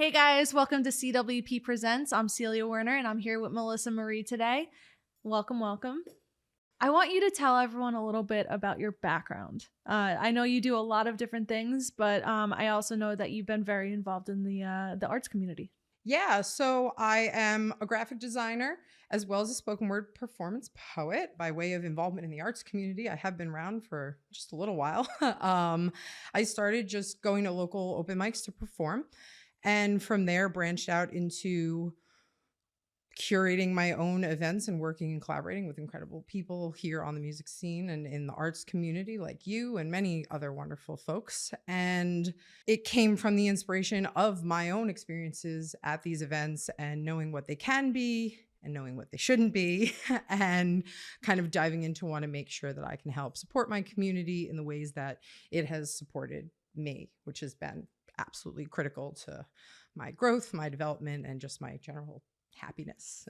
Hey guys, welcome to CWP Presents. I'm Celia Werner and I'm here with Melissa Marie today. Welcome, welcome. I want you to tell everyone a little bit about your background. I know you do a lot of different things, but I also know that you've been very involved in the arts community. Yeah, so I am a graphic designer as well as a spoken word performance poet by way of involvement in the arts community. I have been around for just a little while. I started just going to local open mics to perform, and from there branched out into curating my own events and working and collaborating with incredible people here on the music scene and in the arts community like you and many other wonderful folks. And it came from the inspiration of my own experiences at these events and knowing what they can be and knowing what they shouldn't be and kind of diving into want to make sure that I can help support my community in the ways that it has supported me, which has been absolutely critical to my growth, my development, and just my general happiness.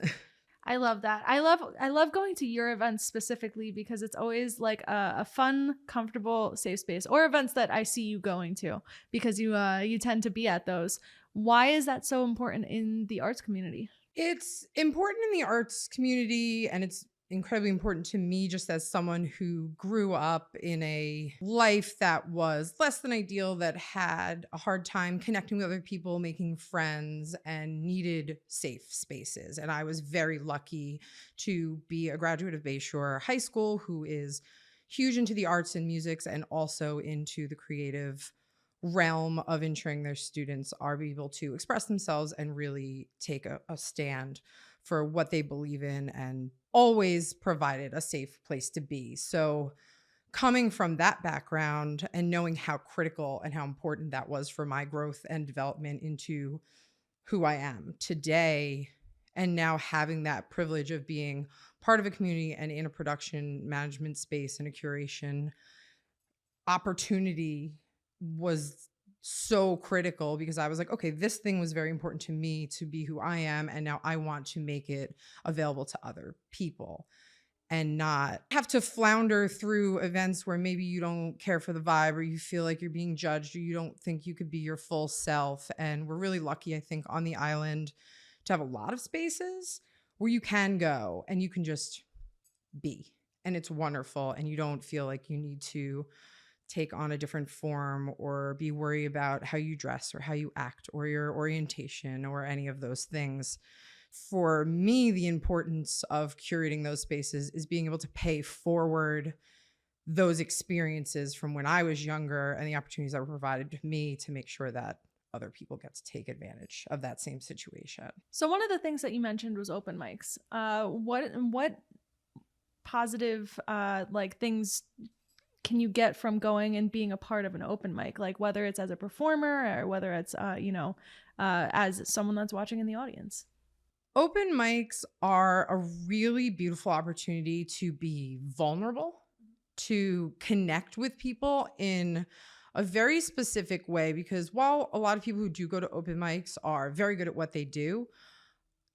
I love that. I love going to your events specifically because it's always like a fun, comfortable, safe space, or events that I see you going to because you tend to be at those. Why is that so important in the arts community? It's important in the arts community, and it's incredibly important to me just as someone who grew up in a life that was less than ideal, that had a hard time connecting with other people, making friends, and needed safe spaces. And I was very lucky to be a graduate of Bayshore High School, who is huge into the arts and musics and also into the creative realm of ensuring their students are able to express themselves and really take a stand for what they believe in, and always provided a safe place to be. So coming from that background and knowing how critical and how important that was for my growth and development into who I am today, and now having that privilege of being part of a community and in a production management space and a curation opportunity was so critical, because I was like, okay, this thing was very important to me to be who I am. And now I want to make it available to other people and not have to flounder through events where maybe you don't care for the vibe, or you feel like you're being judged, or you don't think you could be your full self. And we're really lucky, I think, on the island to have a lot of spaces where you can go and you can just be. And it's wonderful. And you don't feel like you need to take on a different form or be worried about how you dress or how you act or your orientation or any of those things. For me, the importance of curating those spaces is being able to pay forward those experiences from when I was younger and the opportunities that were provided to me to make sure that other people get to take advantage of that same situation. So one of the things that you mentioned was open mics. What positive like things can you get from going and being a part of an open mic, like whether it's as a performer or whether it's as someone that's watching in the audience? Open mics are a really beautiful opportunity to be vulnerable, to connect with people in a very specific way, because while a lot of people who do go to open mics are very good at what they do,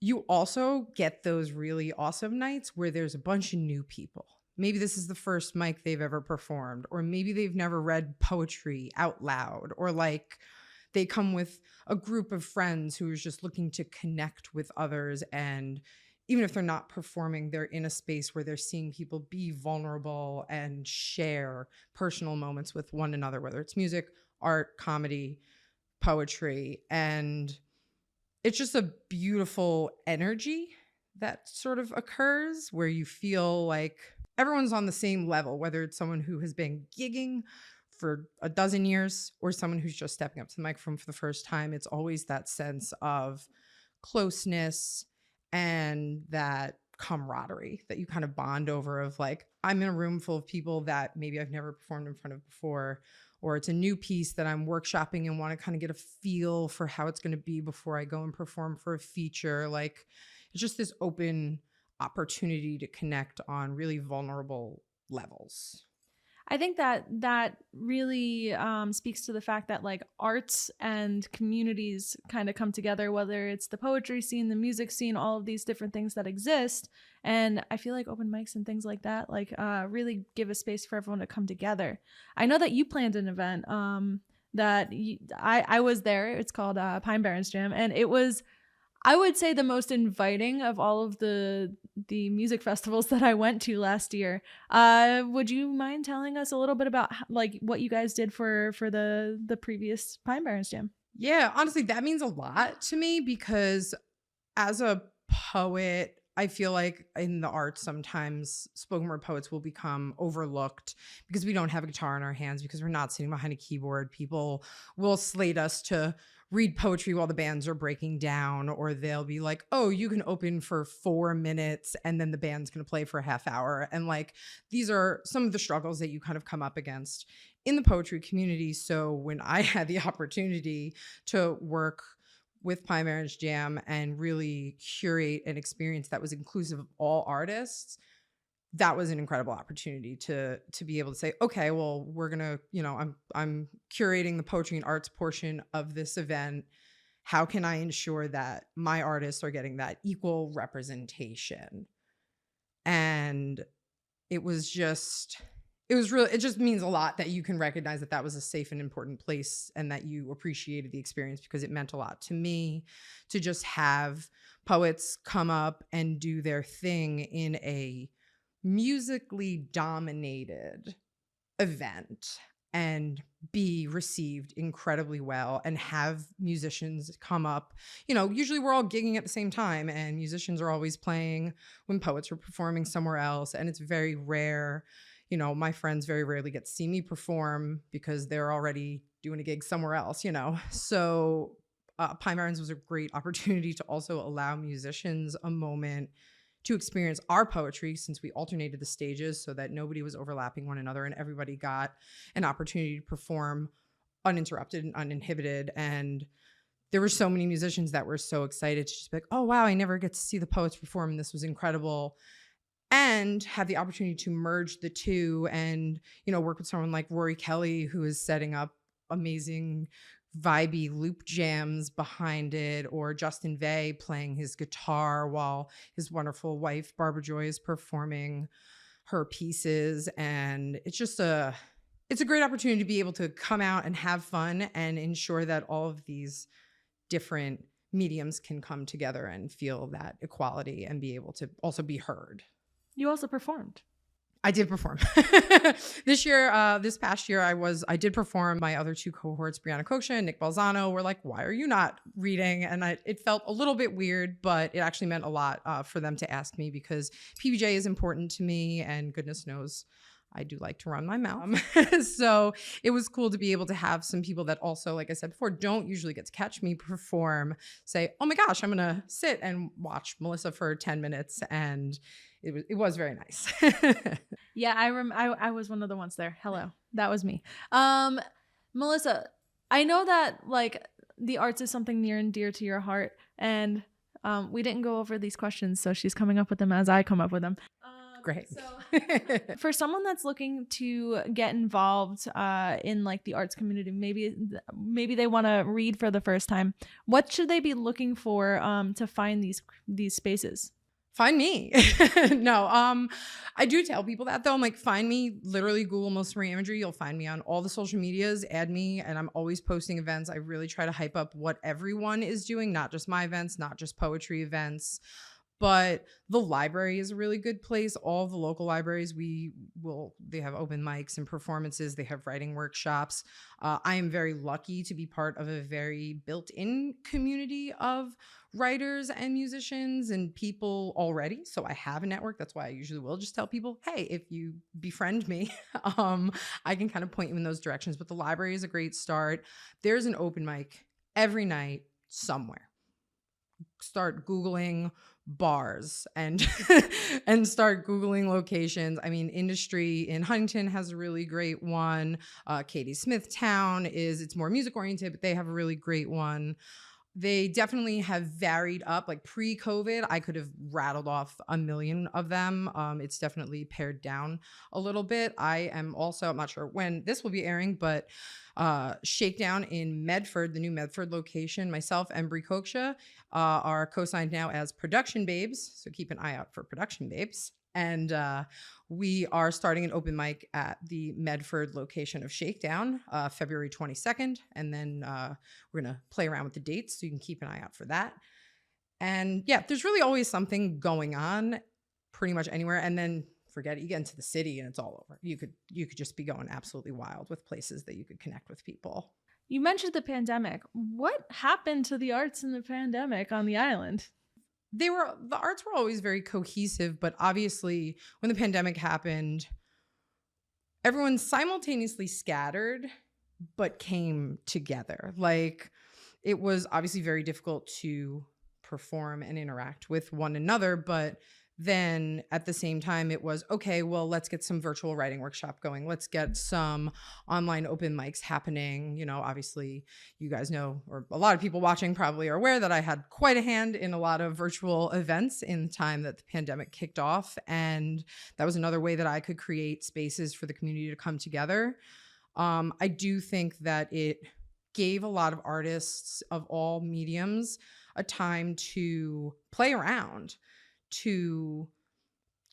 you also get those really awesome nights where there's a bunch of new people. Maybe this is the first mic they've ever performed, or maybe they've never read poetry out loud, or like they come with a group of friends who is just looking to connect with others. And even if they're not performing, they're in a space where they're seeing people be vulnerable and share personal moments with one another, whether it's music, art, comedy, poetry. And it's just a beautiful energy that sort of occurs where you feel like everyone's on the same level, whether it's someone who has been gigging for a dozen years or someone who's just stepping up to the microphone for the first time. It's always that sense of closeness and that camaraderie that you kind of bond over, of like, I'm in a room full of people that maybe I've never performed in front of before, or it's a new piece that I'm workshopping and want to kind of get a feel for how it's going to be before I go and perform for a feature. Like, it's just this open opportunity to connect on really vulnerable levels. I think that really speaks to the fact that like arts and communities kind of come together, whether it's the poetry scene, the music scene, all of these different things that exist. And I feel like open mics and things like that really give a space for everyone to come together. I know that you planned an event that I was there. It's called Pine Barrens Jam, and it was, I would say, the most inviting of all of the music festivals that I went to last year. Would you mind telling us a little bit about like what you guys did for the previous Pine Barrens Jam? Yeah, honestly, that means a lot to me because as a poet, I feel like in the arts, sometimes spoken word poets will become overlooked because we don't have a guitar in our hands, because we're not sitting behind a keyboard. People will slate us to read poetry while the bands are breaking down, or they'll be like, oh, you can open for 4 minutes and then the band's going to play for a half hour. And like, these are some of the struggles that you kind of come up against in the poetry community. So when I had the opportunity to work with Pine Barrens Jam and really curate an experience that was inclusive of all artists, that was an incredible opportunity to be able to say, okay, well, we're gonna, I'm curating the poetry and arts portion of this event. How can I ensure that my artists are getting that equal representation? And it was just, it just means a lot that you can recognize that that was a safe and important place, and that you appreciated the experience, because it meant a lot to me to just have poets come up and do their thing in a musically dominated event and be received incredibly well, and have musicians come up. Usually we're all gigging at the same time, and musicians are always playing when poets are performing somewhere else, and it's very rare. My friends very rarely get to see me perform because they're already doing a gig somewhere else, So Pine Barrens was a great opportunity to also allow musicians a moment to experience our poetry, since we alternated the stages so that nobody was overlapping one another and everybody got an opportunity to perform uninterrupted and uninhibited. And there were so many musicians that were so excited to just be like, oh, wow, I never get to see the poets perform, and this was incredible. And have the opportunity to merge the two and, work with someone like Rory Kelly, who is setting up amazing vibey loop jams behind it, or Justin Vay playing his guitar while his wonderful wife Barbara Joy is performing her pieces. And it's a great opportunity to be able to come out and have fun and ensure that all of these different mediums can come together and feel that equality and be able to also be heard. You also performed. I did perform. This past year, I did perform. My other two cohorts, Brianna Koksha and Nick Balzano, were like, why are you not reading? And it felt a little bit weird, but it actually meant a lot for them to ask me, because PBJ is important to me, and goodness knows I do like to run my mouth. So it was cool to be able to have some people that also, like I said before, don't usually get to catch me perform, say, oh my gosh, I'm going to sit and watch Melissa for 10 minutes. And it was very nice. Yeah, I was one of the ones there. Hello. That was me. Melissa, I know that like the arts is something near and dear to your heart, and we didn't go over these questions, so she's coming up with them as I come up with them. Great. So for someone that's looking to get involved in like the arts community, maybe they want to read for the first time, what should they be looking for to find these spaces? Find me. No, I do tell people that though. I'm like, find me, literally Google Melissa Marie Imagery. You'll find me on all the social medias, add me, and I'm always posting events. I really try to hype up what everyone is doing, not just my events, not just poetry events. But the library is a really good place. All the local libraries, they have open mics and performances. They have writing workshops. I am very lucky to be part of a very built-in community of writers and musicians and people already. So I have a network. That's why I usually will just tell people, hey, if you befriend me, I can kind of point you in those directions. But the library is a great start. There's an open mic every night somewhere. Start Googling bars and and start Googling locations. I mean, Industry in Huntington has a really great one. Katie Smithtown it's more music oriented, but they have a really great one. They definitely have varied up. Like pre-COVID, I could have rattled off a million of them. It's definitely pared down a little bit. I am also, I'm not sure when this will be airing, but Shakedown in Medford, the new Medford location, myself and Brie Koksha are co-signed now as Production Babes. So keep an eye out for Production Babes. And we are starting an open mic at the Medford location of Shakedown, February 22nd. And then we're going to play around with the dates, so you can keep an eye out for that. And yeah, there's really always something going on pretty much anywhere. And then forget it, you get into the city and it's all over. You could just be going absolutely wild with places that you could connect with people. You mentioned the pandemic. What happened to the arts in the pandemic on the island? The arts were always very cohesive, but obviously when the pandemic happened, everyone simultaneously scattered but came together. Like, it was obviously very difficult to perform and interact with one another, but then at the same time it was okay, well, let's get some virtual writing workshop going, let's get some online open mics happening. You know, obviously you guys know, or a lot of people watching probably are aware, that I had quite a hand in a lot of virtual events in the time that the pandemic kicked off, and that was another way that I could create spaces for the community to come together. I do think that it gave a lot of artists of all mediums a time to play around, to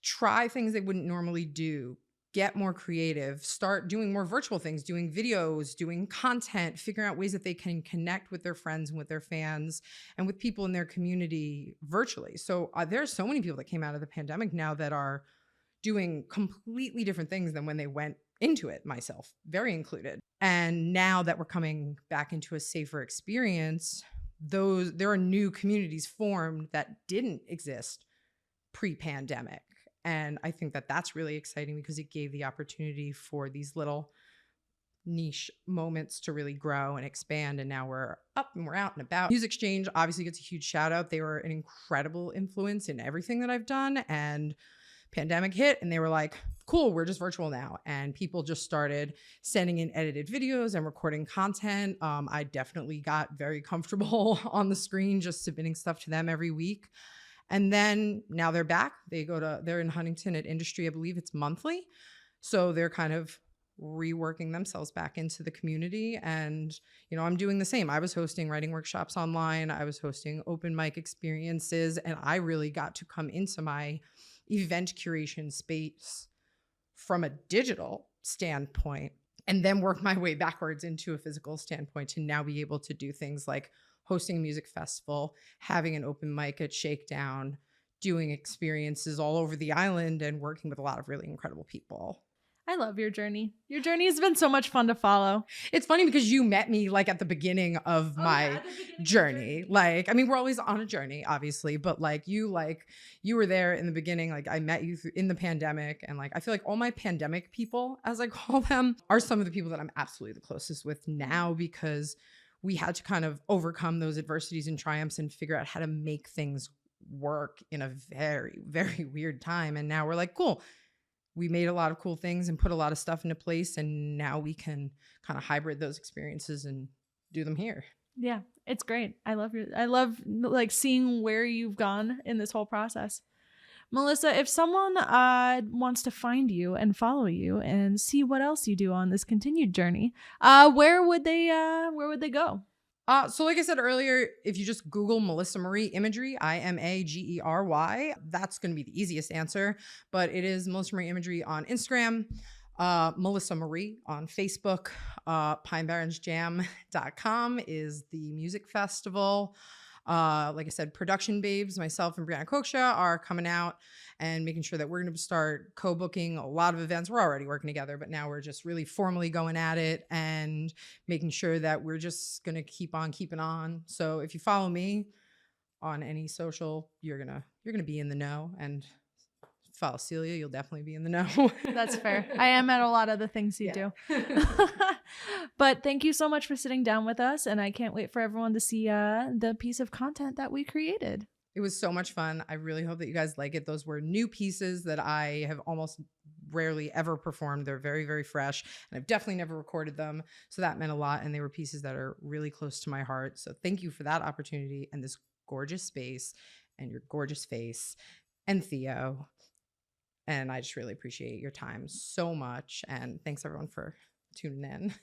try things they wouldn't normally do, get more creative, start doing more virtual things, doing videos, doing content, figuring out ways that they can connect with their friends and with their fans and with people in their community virtually. So there are so many people that came out of the pandemic now that are doing completely different things than when they went into it, myself very included. And now that we're coming back into a safer experience, there are new communities formed that didn't exist pre-pandemic. And I think that that's really exciting because it gave the opportunity for these little niche moments to really grow and expand. And now we're up and we're out and about. Music Exchange obviously gets a huge shout out. They were an incredible influence in everything that I've done. And pandemic hit and they were like, cool, we're just virtual now. And people just started sending in edited videos and recording content. I definitely got very comfortable on the screen, just submitting stuff to them every week. And then now they're back. They're in Huntington at Industry. I believe it's monthly. So they're kind of reworking themselves back into the community. And, you know, I'm doing the same. I was hosting writing workshops online. I was hosting open mic experiences. And I really got to come into my event curation space from a digital standpoint and then work my way backwards into a physical standpoint to now be able to do things like hosting a music festival, having an open mic at Shakedown, doing experiences all over the island, and working with a lot of really incredible people. I love your journey. Your journey has been so much fun to follow. It's funny because you met me like at the beginning of my journey. Like, I mean, we're always on a journey, obviously, but you were there in the beginning. Like, I met you in the pandemic, and like, I feel like all my pandemic people, as I call them, are some of the people that I'm absolutely the closest with now, because we had to kind of overcome those adversities and triumphs and figure out how to make things work in a very, very weird time. And now we're like, cool. We made a lot of cool things and put a lot of stuff into place, and now we can kind of hybrid those experiences and do them here. Yeah, it's great. I love like seeing where you've gone in this whole process. Melissa, if someone wants to find you and follow you and see what else you do on this continued journey, where would they go? So like I said earlier, if you just Google Melissa Marie Imagery, IMAGERY, that's going to be the easiest answer. But it is Melissa Marie Imagery on Instagram, Melissa Marie on Facebook, pinebarrensjam.com is the music festival. Like I said, Production Babes, myself and Brianna Koksha are coming out and making sure that we're going to start co-booking a lot of events. We're already working together, but now we're just really formally going at it and making sure that we're just going to keep on keeping on. So if you follow me on any social, you're going to be in the know, and follow Celia, you'll definitely be in the know. That's fair. I am at a lot of the things you do. But thank you so much for sitting down with us, and I can't wait for everyone to see the piece of content that we created. It was so much fun. I really hope that you guys like it. Those were new pieces that I have almost rarely ever performed. They're very, very fresh, and I've definitely never recorded them. So that meant a lot, and they were pieces that are really close to my heart. So thank you for that opportunity and this gorgeous space and your gorgeous face and Theo. And I just really appreciate your time so much. And thanks everyone for tuning in.